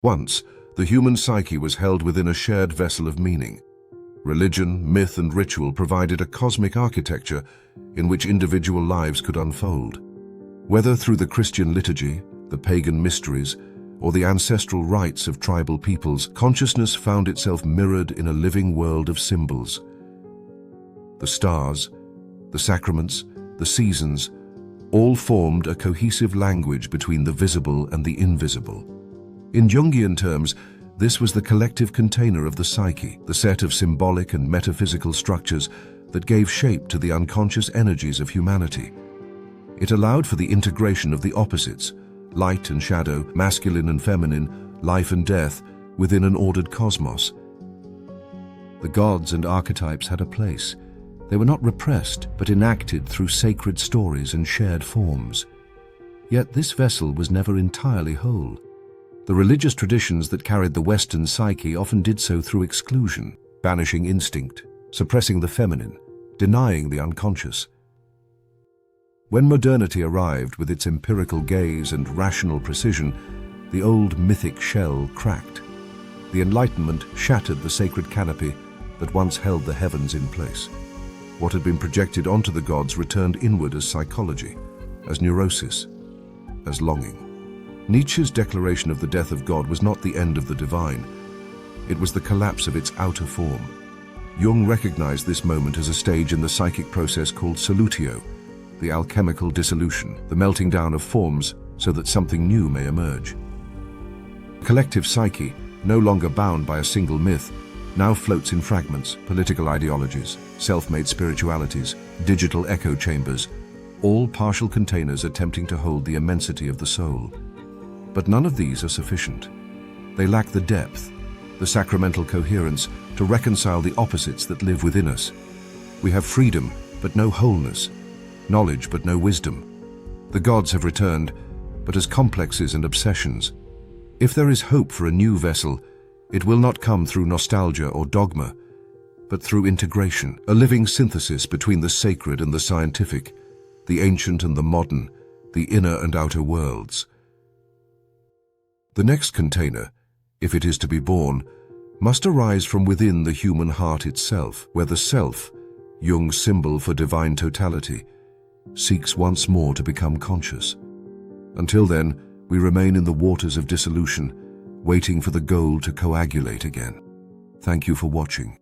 Once, the human psyche was held within a shared vessel of meaning. Religion, myth, and ritual provided a cosmic architecture in which individual lives could unfold. Whether through the Christian liturgy, the pagan mysteries, or the ancestral rites of tribal peoples, consciousness found itself mirrored in a living world of symbols. The stars, the sacraments, the seasons, all formed a cohesive language between the visible and the invisible. In Jungian terms, this was the collective container of the psyche, the set of symbolic and metaphysical structures that gave shape to the unconscious energies of humanity. It allowed for the integration of the opposites, light and shadow, masculine and feminine, life and death, within an ordered cosmos. The gods and archetypes had a place. They were not repressed, but enacted through sacred stories and shared forms. Yet this vessel was never entirely whole. The religious traditions that carried the Western psyche often did so through exclusion, banishing instinct, suppressing the feminine, denying the unconscious. When modernity arrived with its empirical gaze and rational precision, the old mythic shell cracked. The Enlightenment shattered the sacred canopy that once held the heavens in place. What had been projected onto the gods returned inward as psychology, as neurosis, as longing. Nietzsche's declaration of the death of God was not the end of the divine. It was the collapse of its outer form. Jung recognized this moment as a stage in the psychic process called solutio, the alchemical dissolution, the melting down of forms so that something new may emerge. Collective psyche, no longer bound by a single myth, now floats in fragments, political ideologies, self-made spiritualities, digital echo chambers, all partial containers attempting to hold the immensity of the soul. But none of these are sufficient. They lack the depth, the sacramental coherence to reconcile the opposites that live within us. We have freedom, but no wholeness, knowledge, but no wisdom. The gods have returned, but as complexes and obsessions. If there is hope for a new vessel, it will not come through nostalgia or dogma, but through integration, a living synthesis between the sacred and the scientific, the ancient and the modern, the inner and outer worlds. The next container, if it is to be born, must arise from within the human heart itself, where the self, Jung's symbol for divine totality, seeks once more to become conscious. Until then, we remain in the waters of dissolution, waiting for the gold to coagulate again. Thank you for watching.